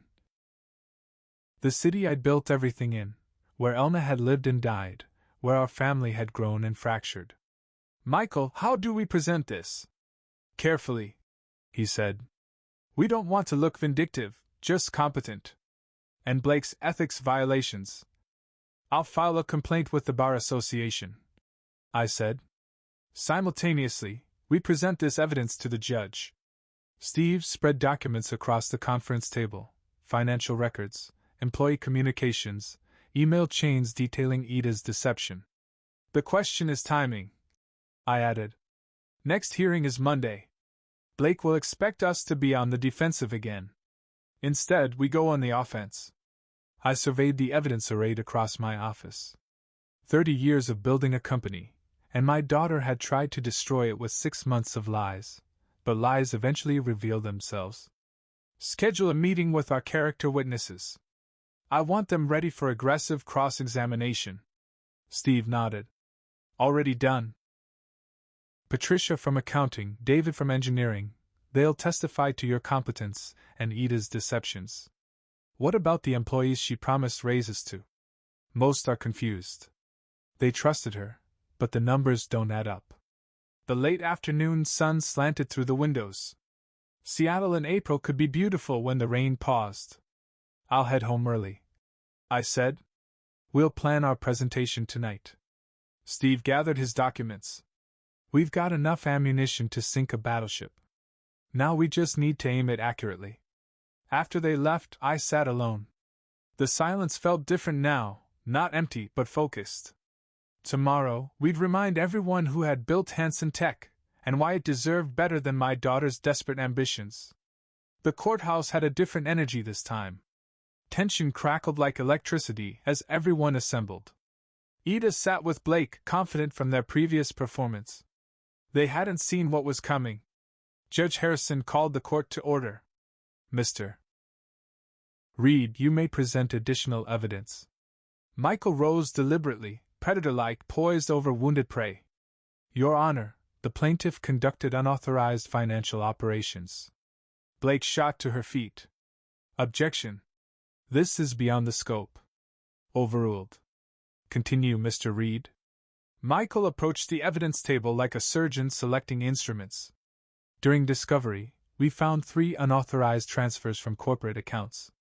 The city I'd built everything in, where Elna had lived and died, where our family had grown and fractured. Michael, how do we present this? Carefully, he said. We don't want to look vindictive, just competent. and Blake's ethics violations. I'll file a complaint with the Bar Association, I said. Simultaneously, we present this evidence to the judge. Steve spread documents across the conference table, financial records, employee communications, email chains detailing Ida's deception. The question is timing, I added. Next hearing is Monday. Blake will expect us to be on the defensive again. Instead, we go on the offense. I surveyed the evidence arrayed across my office. 30 years of building a company, and my daughter had tried to destroy it with 6 months of lies, but lies eventually revealed themselves. Schedule a meeting with our character witnesses. I want them ready for aggressive cross-examination. Steve nodded. Already done. Patricia from accounting, David from engineering, they'll testify to your competence and Ida's deceptions. What about the employees she promised raises to? Most are confused. They trusted her, but the numbers don't add up. The late afternoon sun slanted through the windows. Seattle in April could be beautiful when the rain paused. I'll head home early, I said. We'll plan our presentation tonight. Steve gathered his documents. We've got enough ammunition to sink a battleship. Now we just need to aim it accurately. After they left, I sat alone. The silence felt different now, not empty but focused. Tomorrow, we'd remind everyone who had built Hansen Tech, and why it deserved better than my daughter's desperate ambitions. The courthouse had a different energy this time. Tension crackled like electricity as everyone assembled. Ida sat with Blake, confident from their previous performance. They hadn't seen what was coming. Judge Harrison called the court to order. Mr. Reed, you may present additional evidence. Michael rose deliberately, predator-like, poised over wounded prey. Your Honor, the plaintiff conducted unauthorized financial operations. Blake shot to her feet. Objection. This is beyond the scope. Overruled. Continue, Mr. Reed. Michael approached the evidence table like a surgeon selecting instruments. During discovery, we found 3 unauthorized transfers from corporate accounts.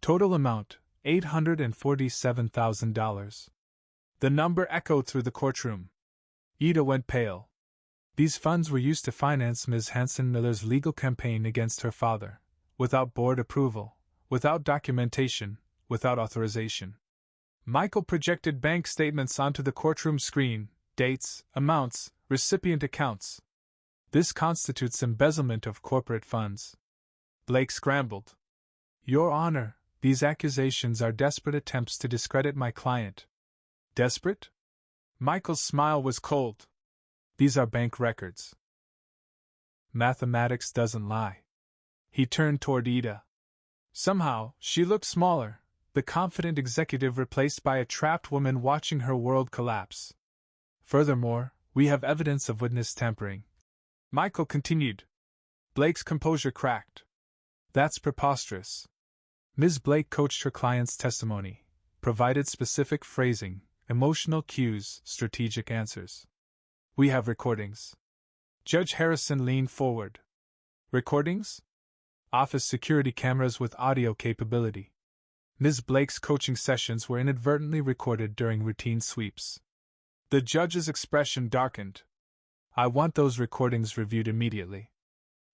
Total amount, $847,000. The number echoed through the courtroom. Ida went pale. These funds were used to finance Ms. Hansen Miller's legal campaign against her father, without board approval, without documentation, without authorization. Michael projected bank statements onto the courtroom screen, dates, amounts, recipient accounts. This constitutes embezzlement of corporate funds. Blake scrambled. Your Honor, these accusations are desperate attempts to discredit my client. Desperate? Michael's smile was cold. These are bank records. Mathematics doesn't lie. He turned toward Ida. Somehow, she looked smaller, the confident executive replaced by a trapped woman watching her world collapse. Furthermore, we have evidence of witness tampering. Michael continued. Blake's composure cracked. That's preposterous. Ms. Blake coached her client's testimony, provided specific phrasing, emotional cues, strategic answers. We have recordings. Judge Harrison leaned forward. Recordings? Office security cameras with audio capability. Ms. Blake's coaching sessions were inadvertently recorded during routine sweeps. The judge's expression darkened. I want those recordings reviewed immediately.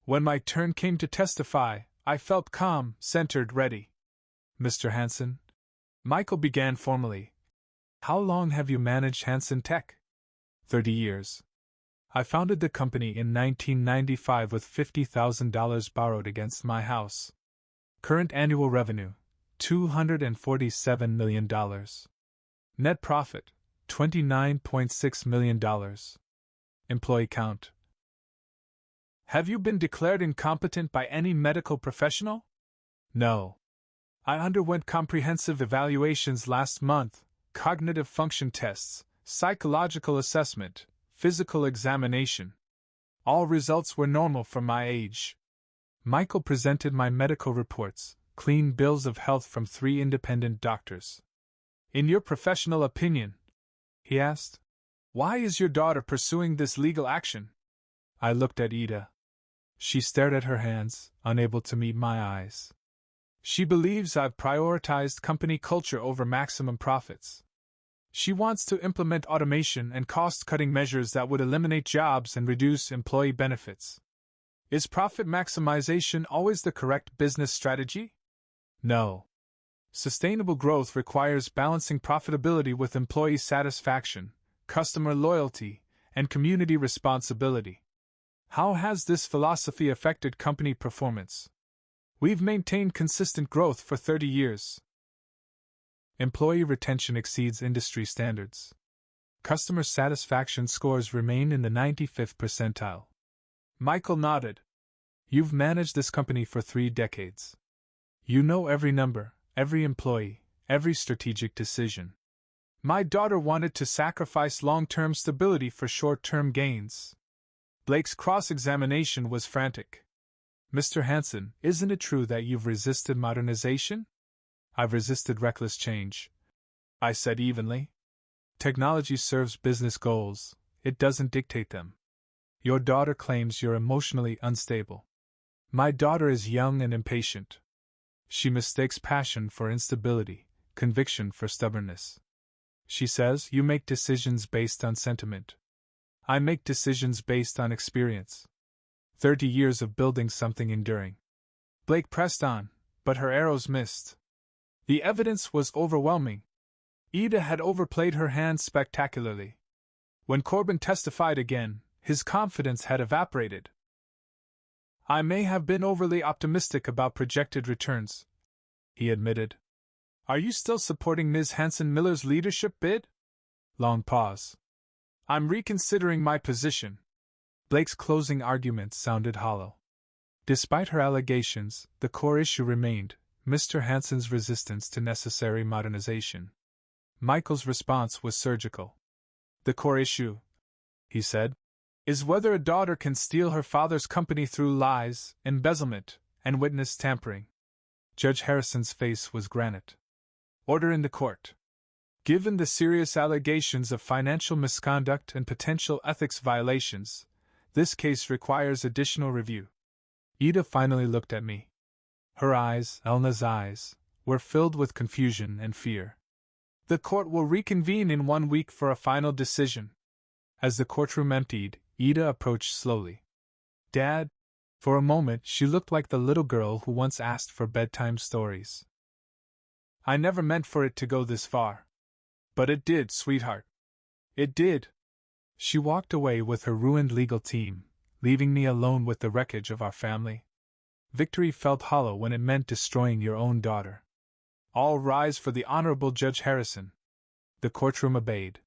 When my turn came to testify, I felt calm, centered, ready. Mr. Hansen? Michael began formally. How long have you managed Hansen Tech? 30 years. I founded the company in 1995 with $50,000 borrowed against my house. Current annual revenue, $247 million. Net profit, $29.6 million. Employee count. Have you been declared incompetent by any medical professional? No. I underwent comprehensive evaluations last month, cognitive function tests, psychological assessment, physical examination. All results were normal for my age. Michael presented my medical reports, clean bills of health from 3 independent doctors. In your professional opinion, he asked, why is your daughter pursuing this legal action? I looked at Ida. She stared at her hands, unable to meet my eyes. She believes I've prioritized company culture over maximum profits. She wants to implement automation and cost-cutting measures that would eliminate jobs and reduce employee benefits. Is profit maximization always the correct business strategy? No. Sustainable growth requires balancing profitability with employee satisfaction, customer loyalty, and community responsibility. How has this philosophy affected company performance? We've maintained consistent growth for 30 years. Employee retention exceeds industry standards. Customer satisfaction scores remain in the 95th percentile. Michael nodded. You've managed this company for 3 decades. You know every number, every employee, every strategic decision. My daughter wanted to sacrifice long-term stability for short-term gains. Blake's cross-examination was frantic. Mr. Hansen, isn't it true that you've resisted modernization? I've resisted reckless change, I said evenly. Technology serves business goals, it doesn't dictate them. Your daughter claims you're emotionally unstable. My daughter is young and impatient. She mistakes passion for instability, conviction for stubbornness. She says you make decisions based on sentiment. I make decisions based on experience. 30 years of building something enduring. Blake pressed on, but her arrows missed. The evidence was overwhelming. Ida had overplayed her hand spectacularly. When Corbin testified again, his confidence had evaporated. I may have been overly optimistic about projected returns, he admitted. Are you still supporting Ms. Hansen-Miller's leadership bid? Long pause. I'm reconsidering my position. Blake's closing argument sounded hollow. Despite her allegations, the core issue remained Mr. Hansen's resistance to necessary modernization. Michael's response was surgical. The core issue, he said, is whether a daughter can steal her father's company through lies, embezzlement, and witness tampering. Judge Harrison's face was granite. Order in the court. Given the serious allegations of financial misconduct and potential ethics violations, this case requires additional review. Ida finally looked at me. Her eyes, Elna's eyes, were filled with confusion and fear. The court will reconvene in 1 week for a final decision. As the courtroom emptied, Ida approached slowly. Dad? For a moment she looked like the little girl who once asked for bedtime stories. I never meant for it to go this far. But it did, sweetheart. It did. She walked away with her ruined legal team, leaving me alone with the wreckage of our family. Victory felt hollow when it meant destroying your own daughter. All rise for the Honorable Judge Harrison. The courtroom obeyed.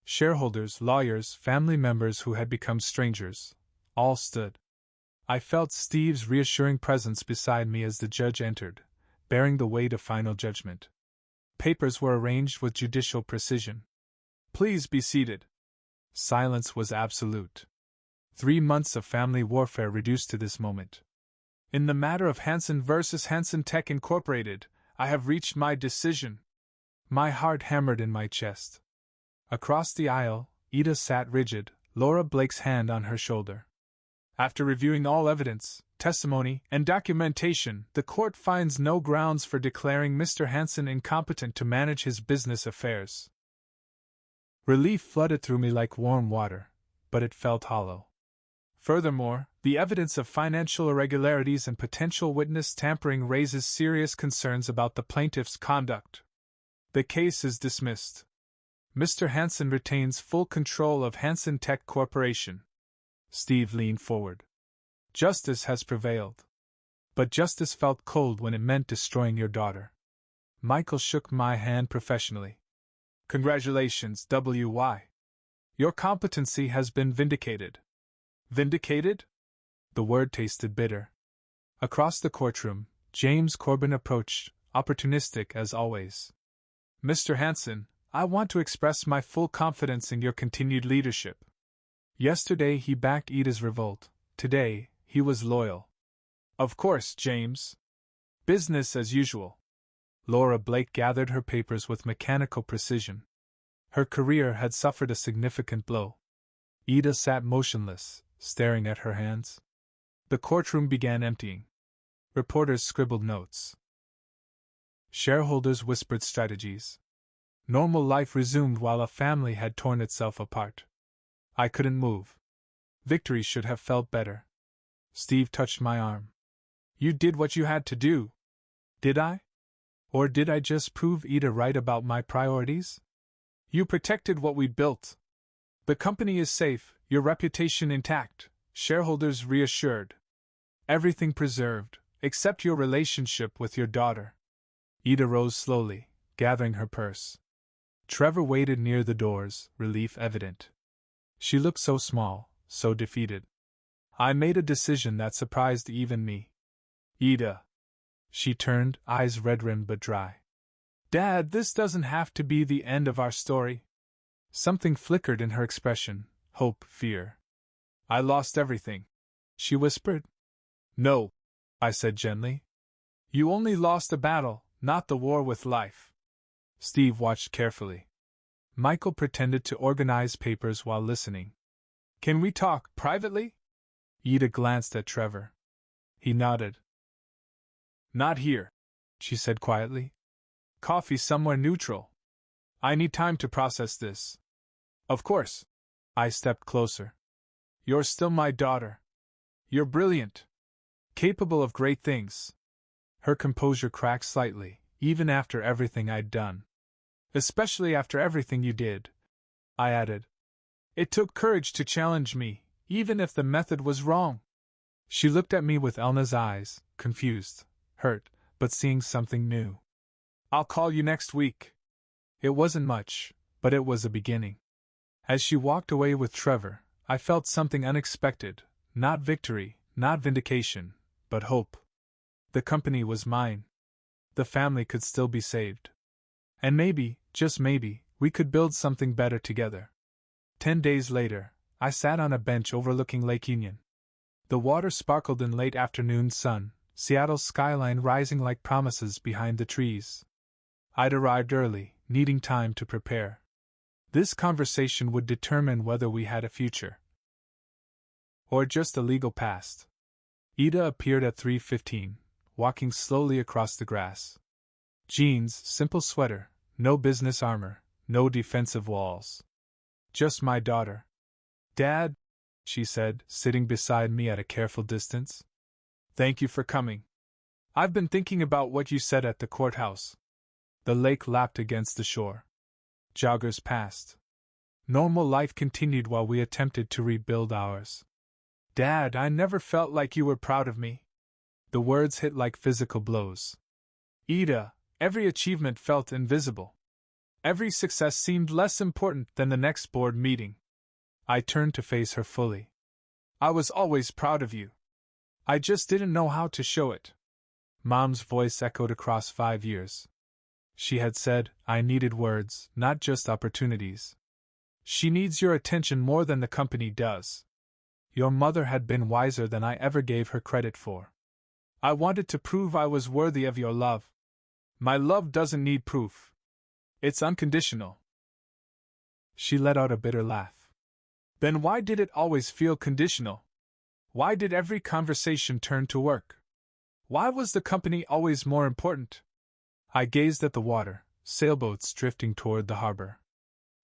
Shareholders, lawyers, family members who had become strangers, all stood. I felt Steve's reassuring presence beside me as the judge entered, bearing the weight of final judgment. Papers were arranged with judicial precision. Please be seated. Silence was absolute. 3 months of family warfare reduced to this moment. In the matter of Hansen versus Hansen Tech Incorporated, I have reached my decision. My heart hammered in my chest. Across the aisle, Ida sat rigid, Laura Blake's hand on her shoulder. After reviewing all evidence, testimony, and documentation, the court finds no grounds for declaring Mr. Hansen incompetent to manage his business affairs. Relief flooded through me like warm water, but it felt hollow. Furthermore, the evidence of financial irregularities and potential witness tampering raises serious concerns about the plaintiff's conduct. The case is dismissed. Mr. Hansen retains full control of Hansen Tech Corporation. Steve leaned forward. Justice has prevailed. But justice felt cold when it meant destroying your daughter. Michael shook my hand professionally. Congratulations, W.Y. Your competency has been vindicated. Vindicated? The word tasted bitter. Across the courtroom, James Corbin approached, opportunistic as always. Mr. Hansen, I want to express my full confidence in your continued leadership. Yesterday he backed Ida's revolt. Today, he was loyal. Of course, James. Business as usual. Laura Blake gathered her papers with mechanical precision. Her career had suffered a significant blow. Ida sat motionless, staring at her hands. The courtroom began emptying. Reporters scribbled notes. Shareholders whispered strategies. Normal life resumed while a family had torn itself apart. I couldn't move. Victory should have felt better. Steve touched my arm. You did what you had to do. Did I? Or did I just prove Ida right about my priorities? You protected what we built. The company is safe, your reputation intact, shareholders reassured. Everything preserved, except your relationship with your daughter. Ida rose slowly, gathering her purse. Trevor waited near the doors, relief evident. She looked so small, so defeated. I made a decision that surprised even me. Ida. She turned, eyes red-rimmed but dry. Dad, this doesn't have to be the end of our story. Something flickered in her expression, hope, fear. I lost everything, she whispered. No, I said gently. You only lost a battle, not the war with life. Steve watched carefully. Michael pretended to organize papers while listening. Can we talk privately? Ida glanced at Trevor. He nodded. Not here, she said quietly. Coffee somewhere neutral. I need time to process this. Of course. I stepped closer. You're still my daughter. You're brilliant. Capable of great things. Her composure cracked slightly, even after everything I'd done. Especially after everything you did, I added. It took courage to challenge me, even if the method was wrong. She looked at me with Elna's eyes, confused, hurt, but seeing something new. I'll call you next week. It wasn't much, but it was a beginning. As she walked away with Trevor, I felt something unexpected, not victory, not vindication, but hope. The company was mine. The family could still be saved. And maybe, just maybe, we could build something better together. 10 days later, I sat on a bench overlooking Lake Union. The water sparkled in late afternoon sun, Seattle's skyline rising like promises behind the trees. I'd arrived early, needing time to prepare. This conversation would determine whether we had a future. Or just a legal past. Ida appeared at 3:15, walking slowly across the grass. Jeans, simple sweater, no business armor, no defensive walls. Just my daughter. Dad, she said, sitting beside me at a careful distance. Thank you for coming. I've been thinking about what you said at the courthouse. The lake lapped against the shore. Joggers passed. Normal life continued while we attempted to rebuild ours. Dad, I never felt like you were proud of me. The words hit like physical blows. Ida, every achievement felt invisible. Every success seemed less important than the next board meeting. I turned to face her fully. I was always proud of you. I just didn't know how to show it. Mom's voice echoed across 5 years. She had said, I needed words, not just opportunities. She needs your attention more than the company does. Your mother had been wiser than I ever gave her credit for. I wanted to prove I was worthy of your love. My love doesn't need proof. It's unconditional. She let out a bitter laugh. Then why did it always feel conditional? Why did every conversation turn to work? Why was the company always more important? I gazed at the water, sailboats drifting toward the harbor.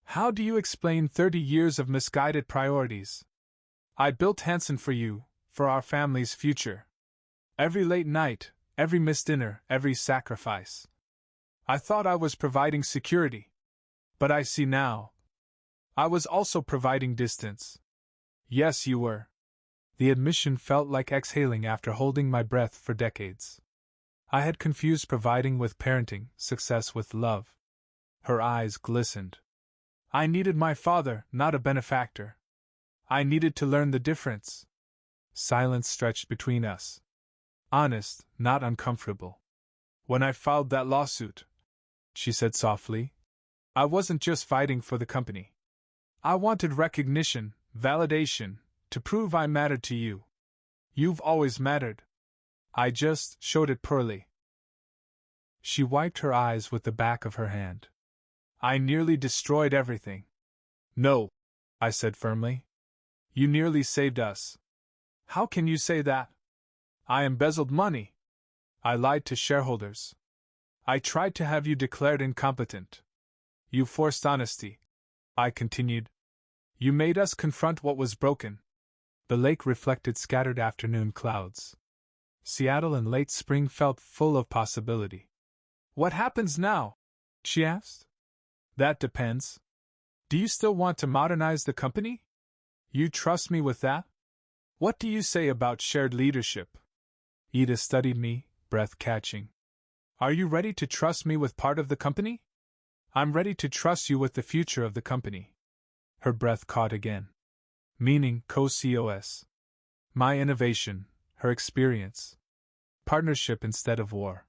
How do you explain 30 years of misguided priorities? I built Hanson for you, for our family's future. Every late night, every missed dinner, every sacrifice. I thought I was providing security. But I see now. I was also providing distance. Yes, you were. The admission felt like exhaling after holding my breath for decades. I had confused providing with parenting, success with love. Her eyes glistened. I needed my father, not a benefactor. I needed to learn the difference. Silence stretched between us. Honest, not uncomfortable. When I filed that lawsuit, she said softly, I wasn't just fighting for the company. I wanted recognition, validation, to prove I mattered to you. You've always mattered. I just showed it poorly. She wiped her eyes with the back of her hand. I nearly destroyed everything. No, I said firmly. You nearly saved us. How can you say that? I embezzled money. I lied to shareholders. I tried to have you declared incompetent. You forced honesty. I continued. You made us confront what was broken. The lake reflected scattered afternoon clouds. Seattle in late spring felt full of possibility. What happens now? She asked. That depends. Do you still want to modernize the company? You trust me with that? What do you say about shared leadership? Ida studied me, breath catching. Are you ready to trust me with part of the company? I'm ready to trust you with the future of the company. Her breath caught again. Meaning co-COS. My innovation, her experience. Partnership instead of war.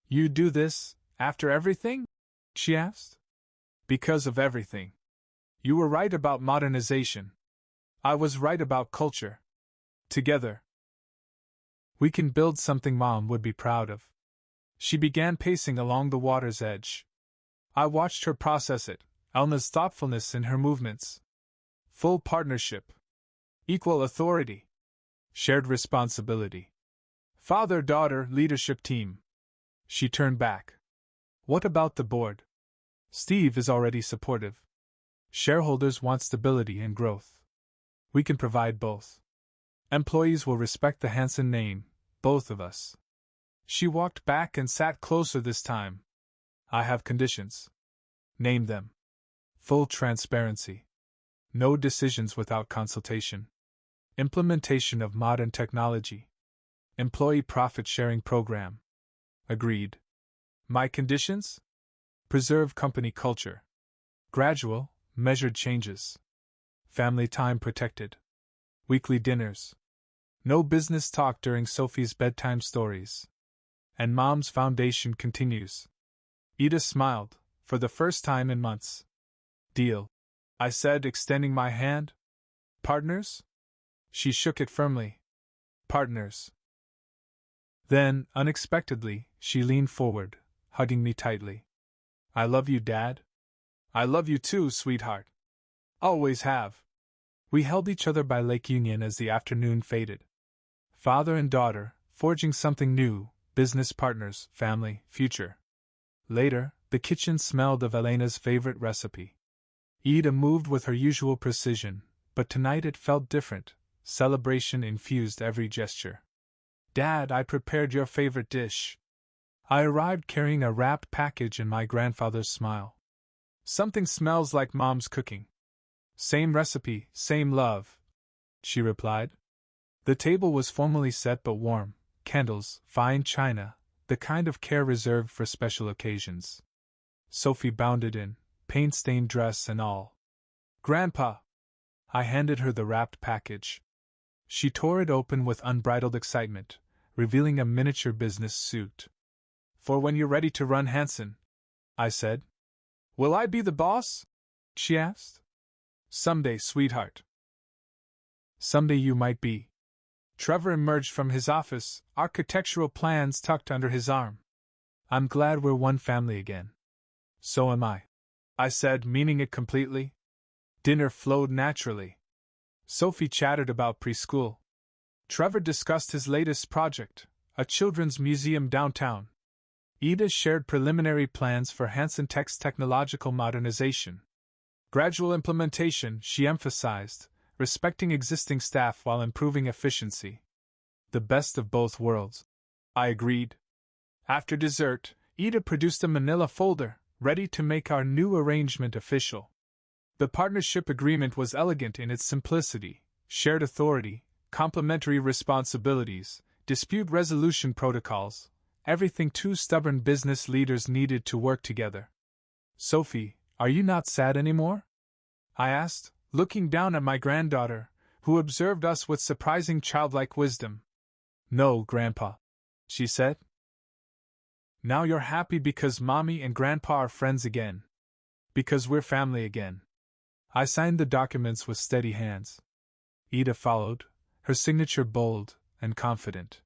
You do this, after everything? She asked. Because of everything. You were right about modernization. I was right about culture. Together, we can build something Mom would be proud of. She began pacing along the water's edge. I watched her process it, Elna's thoughtfulness in her movements. Full partnership. Equal authority. Shared responsibility. Father-daughter leadership team. She turned back. What about the board? Steve is already supportive. Shareholders want stability and growth. We can provide both. Employees will respect the Hansen name, both of us. She walked back and sat closer this time. I have conditions. Name them. Full transparency. No decisions without consultation. Implementation of modern technology. Employee profit-sharing program. Agreed. My conditions? Preserve company culture. Gradual, measured changes. Family time protected. Weekly dinners. No business talk during Sophie's bedtime stories. And Mom's foundation continues. Ida smiled, for the first time in months. Deal. I said, extending my hand. Partners? She shook it firmly. Partners. Then, unexpectedly, she leaned forward, hugging me tightly. I love you, Dad. I love you too, sweetheart. Always have. We held each other by Lake Union as the afternoon faded. Father and daughter, forging something new, business partners, family, future. Later, the kitchen smelled of Elena's favorite recipe. Ida moved with her usual precision, but tonight it felt different. Celebration infused every gesture. Dad, I prepared your favorite dish. I arrived carrying a wrapped package and my grandfather's smile. Something smells like Mom's cooking. Same recipe, same love, she replied. The table was formally set but warm, candles, fine china, the kind of care reserved for special occasions. Sophie bounded in, paint-stained dress and all. Grandpa! I handed her the wrapped package. She tore it open with unbridled excitement, revealing a miniature business suit. For when you're ready to run Hansen, I said. Will I be the boss? She asked. Someday, sweetheart. Someday you might be. Trevor emerged from his office, architectural plans tucked under his arm. I'm glad we're one family again. So am I said, meaning it completely. Dinner flowed naturally. Sophie chattered about preschool. Trevor discussed his latest project, a children's museum downtown. Ida shared preliminary plans for Hansen Tech's technological modernization. Gradual implementation, she emphasized, respecting existing staff while improving efficiency. The best of both worlds. I agreed. After dessert, Ida produced a manila folder, ready to make our new arrangement official. The partnership agreement was elegant in its simplicity: shared authority, complementary responsibilities, dispute resolution protocols, everything two stubborn business leaders needed to work together. Sophie, are you not sad anymore? I asked, looking down at my granddaughter, who observed us with surprising childlike wisdom. No, Grandpa, she said. Now you're happy because Mommy and Grandpa are friends again. Because we're family again. I signed the documents with steady hands. Ida followed, her signature bold and confident.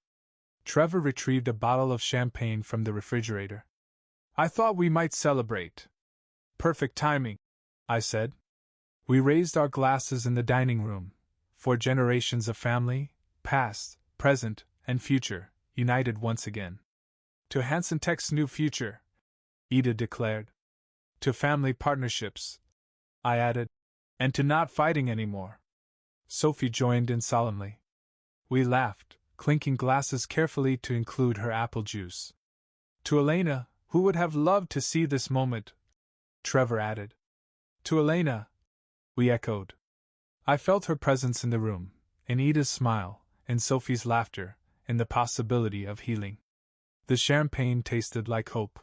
Trevor retrieved a bottle of champagne from the refrigerator. I thought we might celebrate. Perfect timing, I said. We raised our glasses in the dining room, 4 generations of family, past, present, and future, united once again. To Hansen Tech's new future, Ida declared. To family partnerships, I added. And to not fighting anymore. Sophie joined in solemnly. We laughed, clinking glasses carefully to include her apple juice. To Elena, who would have loved to see this moment, Trevor added. To Elena, we echoed. I felt her presence in the room, in Ida's smile, in Sophie's laughter, in the possibility of healing. The champagne tasted like hope.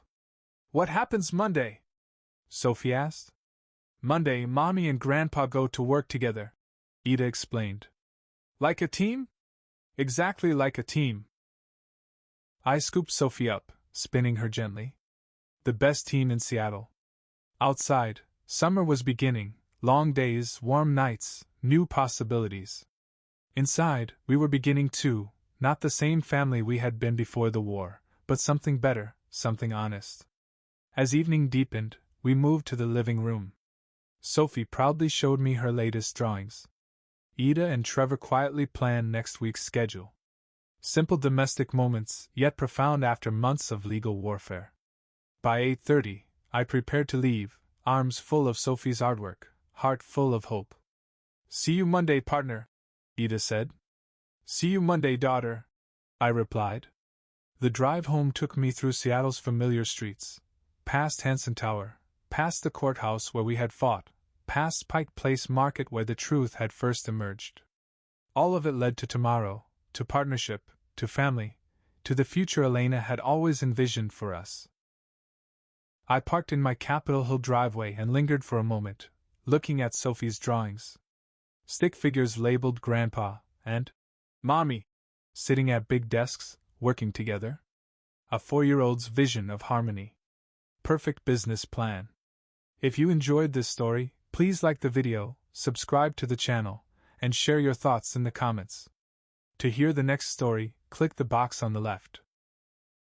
What happens Monday? Sophie asked. Monday, Mommy and Grandpa go to work together, Ida explained. Like a team? Exactly like a team. I scooped Sophie up, spinning her gently. The best team in Seattle. Outside, summer was beginning, long days, warm nights, new possibilities. Inside, we were beginning too, not the same family we had been before the war, but something better, something honest. As evening deepened, we moved to the living room. Sophie proudly showed me her latest drawings. Ida and Trevor quietly planned next week's schedule. Simple domestic moments, yet profound after months of legal warfare. By 8:30, I prepared to leave, arms full of Sophie's artwork, heart full of hope. See you Monday, partner, Ida said. See you Monday, daughter, I replied. The drive home took me through Seattle's familiar streets, past Hanson Tower, past the courthouse where we had fought, past Pike Place Market where the truth had first emerged. All of it led to tomorrow, to partnership, to family, to the future Elena had always envisioned for us. I parked in my Capitol Hill driveway and lingered for a moment, looking at Sophie's drawings. Stick figures labeled Grandpa and Mommy, sitting at big desks, working together. A 4-year-old's vision of harmony. Perfect business plan. If you enjoyed this story, please like the video, subscribe to the channel, and share your thoughts in the comments. To hear the next story, click the box on the left.